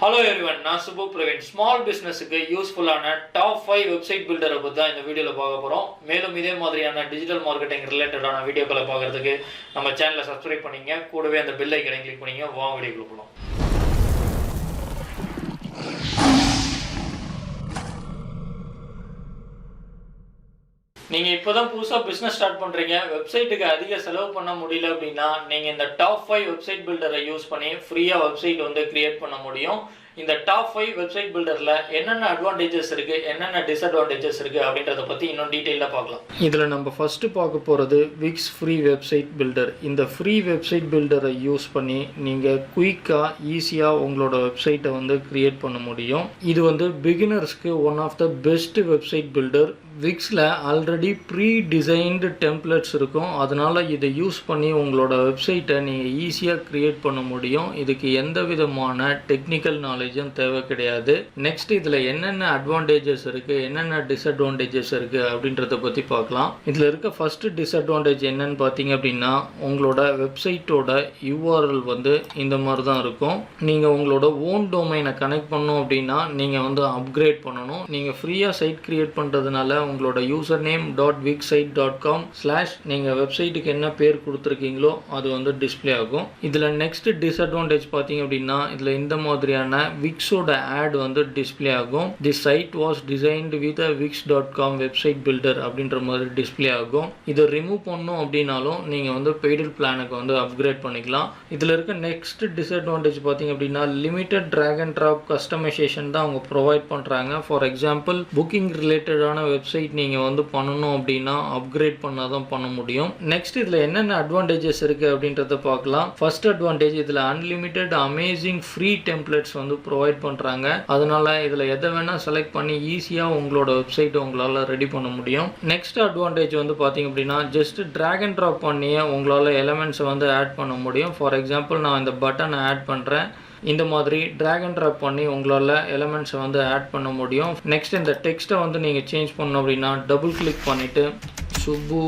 Hello everyone, நான் Subu Praveen. Small business க்கு யூஸ்ஃபுல்லான டாப் 5 வெப்சைட் பில்டரை பத்தி தான் இந்த வீடியோல பார்க்க போறோம். மேலும் இதே மாதிரியான டிஜிட்டல் மார்க்கெட்டிங் ரிலேட்டடான வீடியோக்களை பார்க்கிறதுக்கு நம்ம சேனலை சப்ஸ்கிரைப் பண்ணீங்க. கூடவே அந்த பெல் ஐகானை கிளிக் பண்ணீங்க. வாங்க வீடியோக்குள்ள போலாம். நீங்கள் இப்போ தான் புதுசாக பிஸ்னஸ் ஸ்டார்ட் பண்ணுறீங்க, வெப்சைட்டுக்கு அதிக செலவு பண்ண முடியல அப்படின்னா நீங்கள் இந்த டாப் 5 வெப்சைட் பில்டரை யூஸ் பண்ணி ஃப்ரீயாக வெப்சைட் வந்து கிரியேட் பண்ண முடியும். இந்த டாப் 5 வெப்சைட் பில்டரில் என்னென்ன அட்வான்டேஜஸ் இருக்குது, என்னென்ன டிஸ்அட்வான்டேஜஸ் இருக்குது அப்படின்றத பற்றி இன்னும் டீட்டெயிலாக பார்க்கலாம். இதில் நம்ம ஃபஸ்ட்டு பார்க்க போகிறது விக்ஸ் ஃப்ரீ வெப்சைட் பில்டர். இந்த ஃப்ரீ வெப்சைட் பில்டரை யூஸ் பண்ணி நீங்கள் குயிக்காக ஈஸியாக உங்களோட வெப்சைட்டை வந்து க்ரியேட் பண்ண முடியும். இது வந்து பிகினர்ஸ்க்கு one of the best website builder. விக்ஸில் ஆல்ரெடி ப்ரீ டிசைன்டு டெம்ப்ளேட்ஸ் இருக்கும், அதனால் இதை யூஸ் பண்ணி உங்களோட வெப்சைட்டை நீங்கள் ஈஸியாக க்ரியேட் பண்ண முடியும். இதுக்கு எந்த விதமான டெக்னிக்கல் நாலேஜும் தேவை கிடையாது. நெக்ஸ்ட் இதில் என்னென்ன அட்வான்டேஜஸ் இருக்குது, என்னென்ன டிஸ்அட்வான்டேஜஸ் இருக்குது அப்படின்றத பற்றி பார்க்கலாம். இதில் இருக்க ஃபஸ்ட்டு டிஸ்அட்வான்டேஜ் என்னன்னு பார்த்தீங்க அப்படின்னா, உங்களோட வெப்சைட்டோட யூஆர்எல் வந்து இந்த மாதிரி தான் இருக்கும். நீங்கள் உங்களோட ஓன் டொமைனை கனெக்ட் பண்ணணும் அப்படின்னா நீங்கள் வந்து அப்கிரேட் பண்ணணும். நீங்கள் ஃப்ரீயாக சைட் க்ரியேட் பண்ணுறதுனால உங்களோட யூசர் நேம் .wixsite.com/ நீங்கள் வெப்சைட்டுக்கு என்ன பேர் கொடுத்துருக்கீங்களோ அது வந்து டிஸ்பிளே ஆகும். இதில் நெக்ஸ்ட் டிஸ்அட்வான்டேஜ் பார்த்தீங்க அப்படின்னா, இதில் இந்த மாதிரியான விக்ஸோட ஆட் வந்து டிஸ்பிளே ஆகும். The site was designed with wix.com website builder அப்படின்ற மாதிரி டிஸ்பிளே ஆகும். இதை ரிமூவ் பண்ணணும் அப்படின்னாலும் நீங்கள் வந்து பெய்டு பிளானுக்கு வந்து அப்கிரேட் பண்ணிக்கலாம். இதில் இருக்க நெக்ஸ்ட் டிஸ்அட்வான்டேஜ் பார்த்தீங்க அப்படின்னா, limited drag and drop customization தான் அவங்க ப்ரொவைட் பண்ணுறாங்க. ஃபார் எக்ஸாம்பிள் புக்கிங் ரிலேட்டடான வெப்சைட் நீங்கள் வந்து பண்ணணும் அப்படின்னா அப்கிரேட் பண்ணால் தான் பண்ண முடியும். நெக்ஸ்ட் இதில் என்னென்ன அட்வான்டேஜஸ் இருக்குது அப்படின்றத பார்க்கலாம். ஃபர்ஸ்ட் அட்வான்டேஜ், இதில் அன்லிமிட்டெட் அமேசிங் ஃப்ரீ டெம்ப்ளேட்ஸ் வந்து ப்ரொவைட் பண்ணுறாங்க. அதனால் இதில் எதை வேணால் செலக்ட் பண்ணி ஈஸியாக உங்களோட வெப்சைட்டை உங்களால் ரெடி பண்ண முடியும். நெக்ஸ்ட் அட்வான்டேஜ் வந்து பார்த்தீங்க அப்படின்னா, ஜஸ்ட் ட்ராக் அண்ட் ட்ராப் பண்ணியே உங்களால் எலமெண்ட்ஸை வந்து ஆட் பண்ண முடியும். ஃபார் எக்ஸாம்பிள் நான் இந்த பட்டனை ஆட் பண்ணுறேன். இந்த மாதிரி ட்ராக் அண்ட் ட்ராப் பண்ணி உங்களால் எலமெண்ட்ஸை வந்து ஆட் பண்ண முடியும். நெக்ஸ்ட் இந்த டெக்ஸ்ட்டை வந்து நீங்கள் சேஞ்ச் பண்ணணும் அப்படின்னா டபுள் கிளிக் பண்ணிவிட்டு சுபு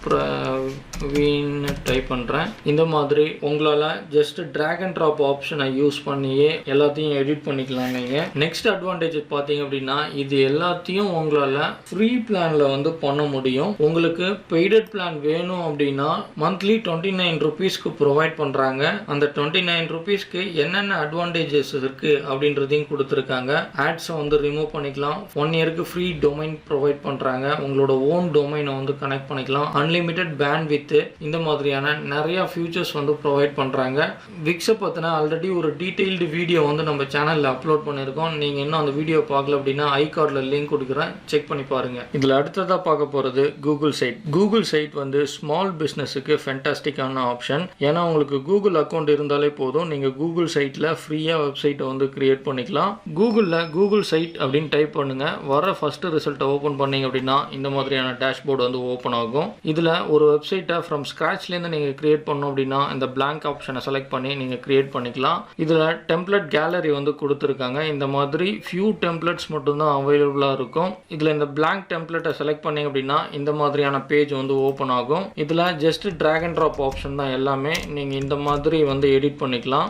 பிரவீன் டைப் பண்ணுறேன். இந்த மாதிரி உங்களால் ஜஸ்ட் ட்ராக் அண்ட் ட்ராப் ஆப்ஷனை யூஸ் பண்ணியே எல்லாத்தையும் எடிட் பண்ணிக்கலாம் நீங்கள். நெக்ஸ்ட் அட்வான்டேஜ் பார்த்தீங்க அப்படின்னா, இது எல்லாத்தையும் உங்களால் ஃப்ரீ பிளானில் வந்து பண்ண முடியும். உங்களுக்கு பெய்டட் பிளான் வேணும் அப்படின்னா மந்த்லி 29 ரூபீஸ்க்கு ப்ரொவைட் பண்ணுறாங்க. அந்த 29 ரூபீஸ்க்கு என்னென்ன அட்வான்டேஜஸ் இருக்குது அப்படின்றதையும் கொடுத்துருக்காங்க. ஆட்ஸை வந்து ரிமூவ் பண்ணிக்கலாம். 1 இயருக்கு ஃப்ரீ டொமைன் ப்ரொவைட் பண்ணுறாங்க. உங்களோட ஓன் டொமைனை வந்து கனெக்ட் பண்ணிக்கலாம். அன்லிமிட்டெட் பேண்ட் வித் இந்த மாதிரியான நிறைய ஃபியூச்சர்ஸ் வந்து ப்ரொவைட் பண்ணுறாங்க. விக்ஸை பற்றின ஆல்ரெடி ஒரு டீட்டெயில்டு வீடியோ வந்து நம்ம சேனலில் அப்லோட் பண்ணியிருக்கோம். நீங்கள் இன்னும் அந்த வீடியோ பார்க்கல அப்படின்னா ஐகார்டில் லிங்க் கொடுக்குறேன், செக் பண்ணி பாருங்கள். இதில் அடுத்ததாக பார்க்க போகிறது கூகுள் சைட். கூகுள் சைட் வந்து ஸ்மால் பிஸ்னஸுக்கு ஃபென்டாஸ்டிக்கான ஆப்ஷன். ஏன்னா உங்களுக்கு கூகுள் அக்கௌண்ட் இருந்தாலே போதும், நீங்கள் கூகுள் சைட்டில் ஃப்ரீயாக வெப்சைட்டை வந்து கிரியேட் பண்ணிக்கலாம். கூகுளில் கூகுள் சைட் அப்படின்னு டைப் பண்ணுங்கள். வர ஃபஸ்ட்டு ரிசல்ட்டை ஓப்பன் பண்ணிங்க அப்படின்னா இந்த மாதிரியான டேஷ்போர்டு வந்து ஓப்பன் ஆகும். இதில் ஒரு வெப்சைட்டை ஃப்ரம் ஸ்க்ராட்ச்லேருந்து நீங்கள் கிரியேட் பண்ணோம் அப்படின்னா இந்த பிளாங்க் ஆப்ஷனை செலக்ட் பண்ணி நீங்கள் கிரியேட் பண்ணிக்கலாம். இதில் டெம்ப்ளேட் கேலரி வந்து கொடுத்துருக்காங்க. இந்த மாதிரி ஃபியூ டெம்ப்ளேட்ஸ் மட்டும்தான் அவைலபிளாக இருக்கும். இதில் இந்த பிளாங்க் டெம்ப்ளேட்டை செலக்ட் பண்ணிங்க அப்படின்னா இந்த மாதிரியான பேஜ் வந்து ஓப்பன் ஆகும். இதில் just drag and drop option தான் எல்லாமே. நீங்கள் இந்த மாதிரி வந்து எடிட் பண்ணிக்கலாம்.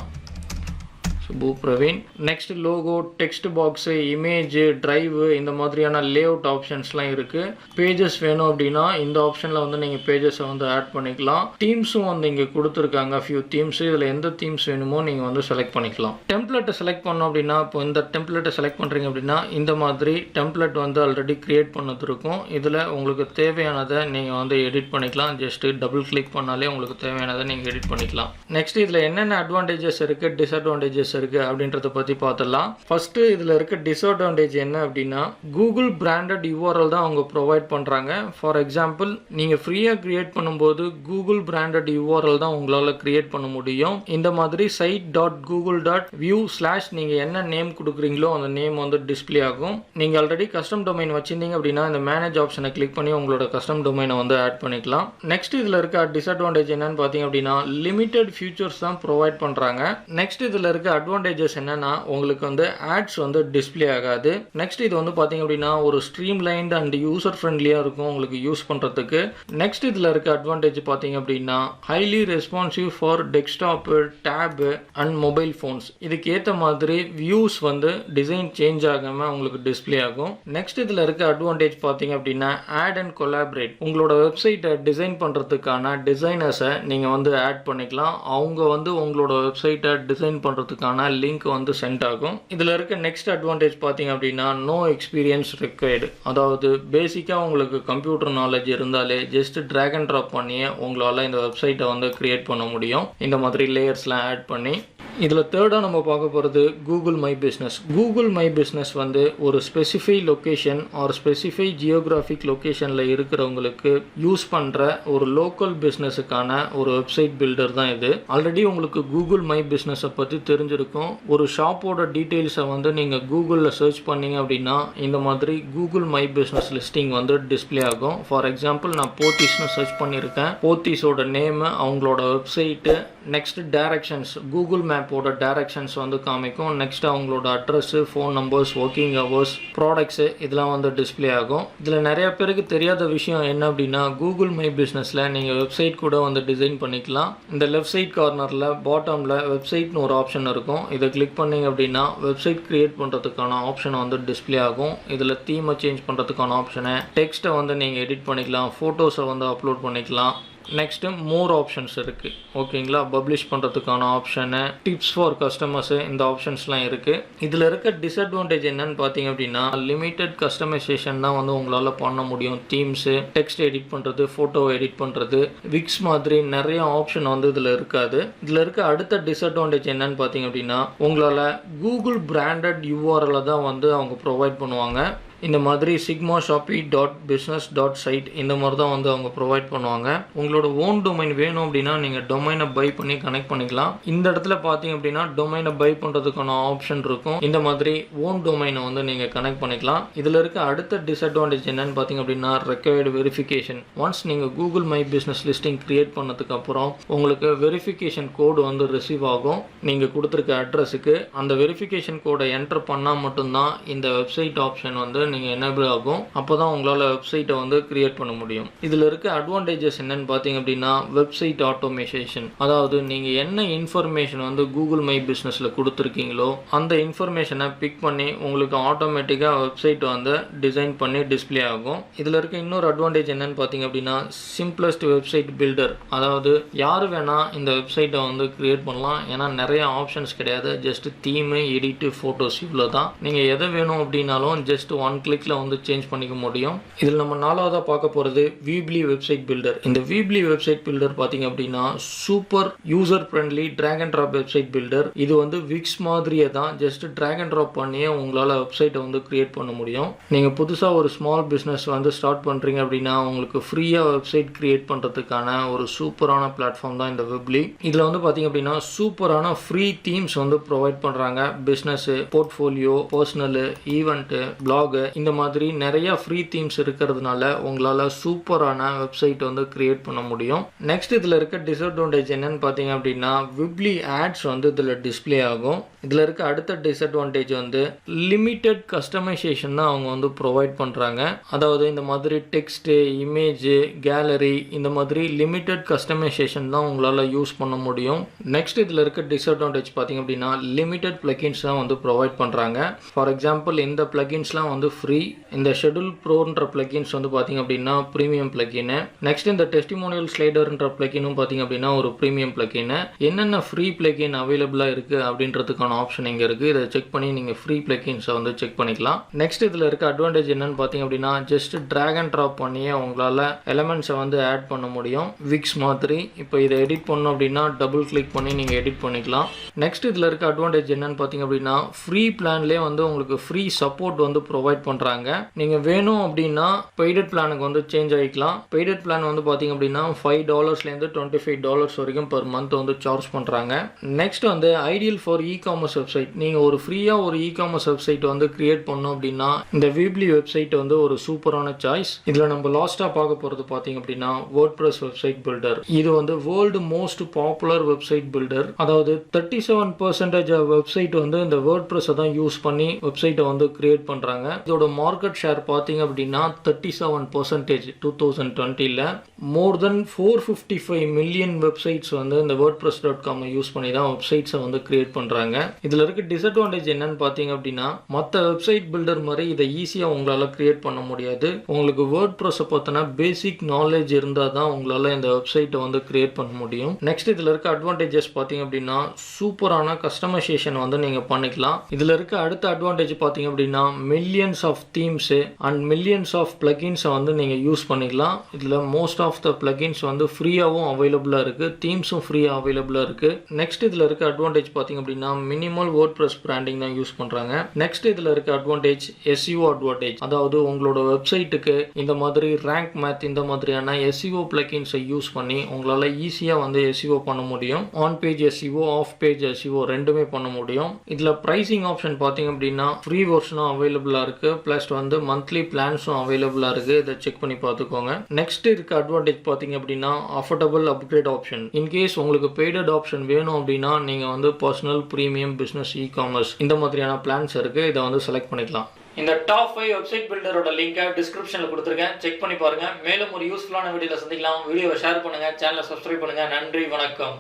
Subu Praveen. Next logo, text box, image, drive, இந்த மாதிரியான லேஅவுட் ஆப்ஷன்ஸ்லாம் இருக்குது. பேஜஸ் வேணும் அப்படின்னா இந்த ஆப்ஷனில் வந்து நீங்கள் பேஜஸை வந்து ஆட் பண்ணிக்கலாம். டீம்ஸும் வந்து இங்கே கொடுத்துருக்காங்க ஃபியூ தீம்ஸ். இதில் எந்த தீம்ஸ் வேணுமோ நீங்கள் வந்து செலக்ட் பண்ணிக்கலாம். டெம்ப்ளேட்டை செலக்ட் பண்ணோம் அப்படின்னா, இப்போ இந்த டெம்ப்ளேட்டை செலக்ட் பண்ணுறீங்க அப்படின்னா இந்த மாதிரி டெம்ப்ளேட் வந்து ஆல்ரெடி கிரியேட் பண்ணது இருக்கும். இதில் உங்களுக்கு தேவையானதை நீங்கள் வந்து எடிட் பண்ணிக்கலாம். ஜஸ்ட்டு டபுள் கிளிக் பண்ணாலே உங்களுக்கு தேவையானதை நீங்கள் எடிட் பண்ணிக்கலாம். நெக்ஸ்ட் இதில் என்னென்ன அட்வான்டேஜஸ் இருக்குது, டிஸ்அட்வான்டேஜஸ் இருக்கு அப்படின்றத பத்தி பார்த்தலாம். ஃபர்ஸ்ட் இதுல இருக்க டிஸ்அட்வான்டேஜ் என்ன அப்படின்னா, கூகுள் பிராண்டட் யூஆர்எல் தான் அவங்க ப்ரொவைட் பண்றாங்க. ஃபார் எக்ஸாம்பிள் நீங்க ஃப்ரீயா கிரியேட் பண்ணும்போது கூகுள் பிராண்டட் யூஆர்எல் தான் உங்களால கிரியேட் பண்ண முடியும். இந்த மாதிரி site.google.view/ நீங்க என்ன நேம் கொடுக்குறீங்களோ அந்த நேம் வந்து டிஸ்பிளே ஆகும். நீங்க ஆல்ரெடி கஸ்டம் டொமைன் வச்சிருந்தீங்க அப்படின்னா இந்த மேனேஜ் ஆப்ஷனை கிளிக் பண்ணி உங்களோட கஸ்டம் டொமைனை வந்து ஆட் பண்ணிக்கலாம். நெக்ஸ்ட் இதுல இருக்க டிஸ்அட்வான்டேஜ் என்னன்னு பாத்தீங்க அப்படின்னா, லிமிடெட் ஃபியூச்சர்ஸ் தான் ப்ரொவைட் பண்றாங்க. நெக்ஸ்ட் இதுல இருக்க அட்வான்டேஜஸ் என்னன்னா உங்களுக்கு வந்து ஆட்ஸ் வந்து டிஸ்ப்ளே ஆகாது. நெக்ஸ்ட் இது வந்து பார்த்தீங்க அப்படின்னா ஒரு ஸ்ட்ரீம்லைன்ட் அண்ட் யூசர் ஃப்ரெண்ட்லியாக இருக்கும் உங்களுக்கு யூஸ் பண்ணுறதுக்கு. நெக்ஸ்ட் இதில் இருக்க அட்வான்டேஜ் பார்த்தீங்க அப்படின்னா highly responsive for desktop, tab and mobile phones. இதுக்கு ஏற்ற மாதிரி வியூஸ் வந்து டிசைன் சேஞ்ச் ஆகாமல் உங்களுக்கு டிஸ்ப்ளே ஆகும். நெக்ஸ்ட் இதில் இருக்க அட்வான்டேஜ் பார்த்தீங்க அப்படின்னா ஆட் அண்ட் கொலாபரேட். உங்களோட வெப்சைட்டை டிசைன் பண்ணுறதுக்கான டிசைனர்ஸை நீங்கள் வந்து ஆட் பண்ணிக்கலாம். அவங்க வந்து உங்களோட வெப்சைட்டை டிசைன் பண்ணுறதுக்கான லிங்க் வந்து சென்ட் ஆகும். இதில் இருக்க நெக்ஸ்ட் அட்வான்டேஜ் பார்த்தீங்க அப்படின்னா நோ எக்ஸ்பீரியன்ஸ் ரிக்வயர்டு. அதாவது பேசிக்காக உங்களுக்கு கம்ப்யூட்டர் நாலேஜ் இருந்தாலே ஜஸ்ட் ட்ராக் அண்ட் ட்ராப் பண்ணியே உங்களால் இந்த வெப்சைட்டை வந்து கிரியேட் பண்ண முடியும், இந்த மாதிரி லேயர்ஸ்லாம் ஆட் பண்ணி. இதில் தேர்டாக நம்ம பார்க்க போகிறது Google my business. Google my business வந்து ஒரு specify location or specify geographic லொக்கேஷனில் இருக்கிறவங்களுக்கு யூஸ் பண்ணுற ஒரு லோக்கல் பிஸ்னஸுக்கான ஒரு வெப்சைட் பில்டர் தான் இது. ஆல்ரெடி உங்களுக்கு கூகுள் மை பிஸ்னஸை பற்றி தெரிஞ்சிருக்கும். ஒரு ஷாப்போட டீட்டெயில்ஸை வந்து நீங்கள் கூகுளில் சர்ச் பண்ணீங்க அப்படின்னா இந்த மாதிரி கூகுள் மை பிஸ்னஸ் லிஸ்டிங் வந்து டிஸ்பிளே ஆகும். ஃபார் எக்ஸாம்பிள் நான் போத்தீஸ்னு சர்ச் பண்ணியிருக்கேன். போத்தீஸோட நேமு, அவங்களோட வெப்சைட்டு, நெக்ஸ்ட் டைரக்ஷன்ஸ், கூகுள் மேப்போட டைரக்ஷன்ஸ் வந்து காமிக்கும். நெக்ஸ்ட் அவங்களோட address, phone numbers, working hours, products இதெல்லாம் வந்து டிஸ்பிளே ஆகும். இதில் நிறைய பேருக்கு தெரியாத விஷயம் என்ன அப்படின்னா கூகுள் மை பிஸ்னஸில் நீங்கள் வெப்சைட் கூட வந்து டிசைன் பண்ணிக்கலாம். இந்த லெஃப்ட் சைட் கார்னரில் பாட்டமில் வெப்சைட்னு ஒரு ஆப்ஷன் இருக்கும். இதை கிளிக் பண்ணிங்க அப்படின்னா வெப்சைட் கிரியேட் பண்ணுறதுக்கான ஆப்ஷன் வந்து டிஸ்பிளே ஆகும். இதில் தீமை சேஞ்ச் பண்ணுறதுக்கான ஆப்ஷனை, டெக்ஸ்ட்டை வந்து நீங்கள் எடிட் பண்ணிக்கலாம், ஃபோட்டோஸை வந்து அப்லோட் பண்ணிக்கலாம். நெக்ஸ்ட்டு மோர் ஆப்ஷன்ஸ் இருக்குது, ஓகேங்களா. பப்ளிஷ் பண்ணுறதுக்கான ஆப்ஷனு, டிப்ஸ் ஃபார் கஸ்டமர்ஸு, இந்த ஆப்ஷன்ஸ்லாம் இருக்குது. இதில் இருக்க டிஸ்அட்வான்டேஜ் என்னன்னு பார்த்தீங்க அப்படின்னா லிமிட்டட் கஸ்டமைசேஷன் தான் வந்து உங்களால் பண்ண முடியும். தீம்ஸு, டெக்ஸ்ட் எடிட் பண்ணுறது, ஃபோட்டோ எடிட் பண்ணுறது, விக்ஸ் மாதிரி நிறைய ஆப்ஷன் வந்து இதில் இருக்காது. இதில் இருக்க அடுத்த டிஸ்அட்வான்டேஜ் என்னன்னு பார்த்தீங்க அப்படின்னா உங்களால் கூகுள் பிராண்டட் யூஆர்எல் தான் வந்து அவங்க ப்ரொவைட் பண்ணுவாங்க. இந்த மாதிரி sigmashopee.business.site இந்த மாதிரி தான் வந்து அவங்க ப்ரொவைட் பண்ணுவாங்க. உங்களோட ஓன் டொமைன் வேணும் அப்படின்னா நீங்கள் டொமைனை பை பண்ணி கனெக்ட் பண்ணிக்கலாம். இந்த இடத்துல பார்த்தீங்க அப்படின்னா டொமைனை பை பண்ணுறதுக்கான ஆப்ஷன் இருக்கும். இந்த மாதிரி ஓன் டொமைனை வந்து நீங்கள் கனெக்ட் பண்ணிக்கலாம். இதில் இருக்க அடுத்த டிஸ்அட்வான்டேஜ் என்னன்னு பார்த்தீங்க அப்படின்னா ரெக்வயர்டு வெரிஃபிகேஷன். ஒன்ஸ் நீங்கள் Google my business listing create பண்ணதுக்கு அப்புறம் உங்களுக்கு வெரிஃபிகேஷன் கோடு வந்து ரிசீவ் ஆகும் நீங்கள் கொடுத்துருக்க அட்ரஸுக்கு. அந்த வெரிஃபிகேஷன் கோடை என்டர் பண்ணால் மட்டும்தான் இந்த வெப்சைட் ஆப்ஷன் வந்து நீங்கள் எனேபிள் ஆகும். அப்போ தான் உங்களால் வெப்சைட்டை வந்து கிரியேட் பண்ண முடியும். இதில் இருக்க அட்வான்டேஜஸ் என்னன்னு பார்த்தீங்க அப்படின்னா வெப்சைட் ஆட்டோமேஷன். அதாவது நீங்கள் என்ன இன்ஃபர்மேஷன் வந்து கூகுள் மை பிஸ்னஸில் கொடுத்துருக்கீங்களோ அந்த இன்ஃபர்மேஷனை பிக் பண்ணி உங்களுக்கு ஆட்டோமேட்டிக்காக வெப்சைட் வந்து டிசைன் பண்ணி டிஸ்பிளே ஆகும். இதில் இருக்க இன்னொரு அட்வான்டேஜ் என்னன்னு பார்த்தீங்க அப்படின்னா சிம்பிளஸ்ட் வெப்சைட் பில்டர். அதாவது யார் வேணால் இந்த வெப்சைட்டை வந்து கிரியேட் பண்ணலாம். ஏன்னா நிறைய ஆப்ஷன்ஸ் கிடையாது. ஜஸ்ட் தீமு, எடிட்டு, ஃபோட்டோஸ் இவ்வளோ தான். நீங்கள் எதை வேணும் அப்படின்னாலும் ஜஸ்ட் ஒன் கிளிக்கில் வந்து சேஞ்ச் பண்ணிக்க முடியும். இதில் நம்ம நாலாவதாக பார்க்க போகிறது வீப்லி வெப்சைட் பில்டர். இந்த வீப்லி வெப்சைட் பில்டர் பார்த்தீங்க அப்படின்னா super user friendly drag and drop website builder. இது வந்து விக்ஸ் மாதிரியே தான், ஜஸ்ட் ட்ராக் அண்ட் ட்ராப் பண்ணியே உங்களால் வெப்சைட்டை வந்து கிரியேட் பண்ண முடியும். நீங்கள் புதுசாக ஒரு ஸ்மால் பிஸ்னஸ் வந்து ஸ்டார்ட் பண்ணுறீங்க அப்படின்னா உங்களுக்கு ஃப்ரீயாக வெப்சைட் கிரியேட் பண்ணுறதுக்கான ஒரு சூப்பரான பிளாட்ஃபார்ம் தான் இந்த வெப்லி. இதில் வந்து பார்த்தீங்க அப்படின்னா சூப்பரான ஃப்ரீ தீம்ஸ் வந்து ப்ரொவைட் பண்ணுறாங்க. Business, portfolio, personal, event, blog இந்த மாதிரி நிறைய ஃப்ரீ தீம்ஸ் இருக்கிறதுனால உங்களால் சூப்பரான வெப்சைட் வந்து கிரியேட் பண்ண முடியும். நெக்ஸ்ட் இதில் இருக்க டிஸ்அட்வான்டேஜ் என்னன்னு பார்த்தீங்க அப்படின்னா விப்லி ஆட்ஸ் வந்து இதில் டிஸ்பிளே ஆகும். இதில் இருக்க அடுத்த டிஸ்அட்வான்டேஜ் வந்து லிமிட்டட் கஸ்டமைசேஷன் தான் அவங்க வந்து ப்ரொவைட் பண்ணுறாங்க. அதாவது இந்த மாதிரி டெக்ஸ்ட்டு, இமேஜு, கேலரி இந்த மாதிரி லிமிட்டட் கஸ்டமைசேஷன் தான் உங்களால் யூஸ் பண்ண முடியும். நெக்ஸ்ட் இதில் இருக்க டிஸ்அட்வான்டேஜ் பார்த்தீங்க அப்படின்னா லிமிட்டட் பிளகின்ஸ் தான் வந்து ப்ரொவைட் பண்ணுறாங்க. ஃபார் எக்ஸாம்பிள் இந்த பிளகின்ஸ்லாம் வந்து ஃப்ரீ. இந்த ஷெட்யூல் ப்ரோன்ற பிளகின்ஸ் வந்து பார்த்தீங்க அப்படின்னா ப்ரீமியம் பிளகின். நெக்ஸ்ட் இந்த டெஸ்டிமோனியல் ஸ்லைடர்ன்ற பிளகினும் பார்த்தீங்க அப்படின்னா ஒரு ப்ரீமியம் பிளகின். என்னென்ன ஃப்ரீ பிளகின் அவைலபிளாக இருக்குது அப்படின்றதுக்கான ஆப்ஷன் இங்கே இருக்குது. இதை செக் பண்ணி நீங்கள் ஃப்ரீ பிளகின்ஸை வந்து செக் பண்ணிக்கலாம். நெக்ஸ்ட் இதில் இருக்க அட்வான்டேஜ் என்னன்னு பார்த்தீங்க அப்படின்னா ஜஸ்ட் ட்ராக் அண்ட் ட்ராப் பண்ணியே உங்களால் எலமெண்ட்ஸை வந்து ஆட் பண்ண முடியும் விக்ஸ் மாதிரி. இப்போ இதை எடிட் பண்ணணும் அப்படின்னா டபுள் கிளிக் பண்ணி நீங்கள் எடிட் பண்ணிக்கலாம். நெக்ஸ்ட் இதில் இருக்க அட்வான்டேஜ் என்னன்னு பார்த்தீங்க அப்படின்னா ஃப்ரீ பிளான்லேயே வந்து உங்களுக்கு ஃப்ரீ சப்போர்ட் வந்து ப்ரொவைட் பண்ணுறாங்க. நீங்கள் வேணும் அப்படின்னா பெய்டட் பிளானுக்கு வந்து சேஞ்ச் ஆகிக்கலாம். பெய்டட் பிளான் வந்து பார்த்தீங்க அப்படின்னா $5 $25 வரைக்கும் per month வந்து சார்ஜ் பண்ணுறாங்க. நெக்ஸ்ட் வந்து ஐடியல் ஃபார் இ-காமர்ஸ் வெப்சைட். நீங்கள் ஒரு ஃப்ரீயாக ஒரு இ-காமர்ஸ் வெப்சைட் வந்து கிரியேட் பண்ணோம் அப்படின்னா இந்த வீப்லி வெப்சைட் வந்து ஒரு சூப்பரான சாய்ஸ். இதில் நம்ம லாஸ்ட்டாக பார்க்க போகிறது பார்த்தீங்க அப்படின்னா வேர்ட்பிரஸ் வெப்சைட் பில்டர். இது வந்து world most popular website builder. அதாவது 37% வெப்சைட் வந்து இந்த வேர்ட்பிரஸை தான் யூஸ் பண்ணி வெப்சைட்டை வந்து கிரியேட் பண்ணுறாங்க. இதோட மார்க்கெட் ஷேர் பார்த்தீங்க அப்படின்னா 37% 2020ல். மோர் தென் 455 மில்லியன் வெப்சைட்ஸ் வந்து இந்த wordpress.com யூஸ் பண்ணி தான் வெப்சைட்ஸை வந்து கிரியேட் பண்ணுறாங்க. இதில் இருக்க டிஸ்அட்வான்டேஜ் என்னன்னு பார்த்தீங்க அப்படின்னா மற்ற வெப்சைட் பில்டர் மாதிரி இதை ஈஸியாக உங்களால் கிரியேட் பண்ண முடியாது. உங்களுக்கு வேர்ட்பிரஸை பார்த்தோன்னா பேசிக் நாலேஜ் இருந்தால் தான் உங்களால் இந்த வெப்சைட்டை வந்து கிரியேட் பண்ண முடியும். நெக்ஸ்ட் இதில் இருக்க அட்வான்டேஜஸ் பார்த்தீங்க அப்படின்னா சூப்பரான கஸ்டமைசேஷன் வந்து நீங்கள் பண்ணிக்கலாம். இதில் இருக்க அடுத்த அட்வான்டேஜ் பார்த்தீங்க அப்படின்னா millions of themes and millions of பிளகின்ஸை வந்து நீங்கள் யூஸ் பண்ணிக்கலாம். இதில் மோஸ்ட் ஆஃப் த பிளகின்ஸ் வந்து ஃப்ரீயாகவும் அவைலபிளாக இருக்குது, தீம்ஸும் ஃப்ரீயாக அவைலபிளாக இருக்குது. நெக்ஸ்ட் இதில் இருக்க அட்வான்டேஜ் பார்த்தீங்க அப்படின்னா மினிமல் வேர்ட்பிரஸ் பிராண்டிங் தான் யூஸ் பண்ணுறாங்க. நெக்ஸ்ட் இதில் இருக்க அட்வான்டேஜ் SEO அட்வான்டேஜ். அதாவது உங்களோட வெப்சைட்டுக்கு இந்த மாதிரி ரேங்க் மேத் இந்த மாதிரியான SEO பிளகின்ஸை யூஸ் பண்ணி உங்களால் ஈஸியாக வந்து SEO பண்ண முடியும். On page SEO off page SEO ரெண்டுமே பண்ண முடியும். இதில் ப்ரைசிங் ஆப்ஷன் பார்த்தீங்க அப்படின்னா ஃப்ரீ வெர்ஷனும் அவைலபிளாக இருக்குது, ப்ளஸ் வந்து மந்த்லி பிளான்ஸும் அவைலபிளாக இருக்குது. இதை செக் பண்ணி பார்த்துக்கோங்க. நெக்ஸ்ட் இருக்க அட்வான்டேஜ் பார்த்தீங்க அப்படின்னா அஃபோர்டபுள் அப்கிரேட் ஆப்ஷன். இன்கேஸ் உங்களுக்கு பெய்டட் ஆப்ஷன் வேணும் அப்படின்னா நீங்கள் வந்து பர்சனல் ப்ரீமியம் பிஸ்னஸ் இ-காமர்ஸ் இந்த மாதிரியான பிளான்ஸ் இருக்குது. இதை வந்து செலக்ட் பண்ணிக்கலாம். இந்த டாப் 5 வெப்சைட் பில்டரோட லிங்கை டிஸ்கிரிப்ஷனில் கொடுத்துருக்கேன், செக் பண்ணி பாருங்கள். மேலும் ஒரு யூஸ்ஃபுல்லான வீடியோவில் சந்திக்கலாம். வீடியோவை ஷேர் பண்ணுங்கள், சேனலை சப்ஸ்கிரைப் பண்ணுங்கள். நன்றி, வணக்கம்.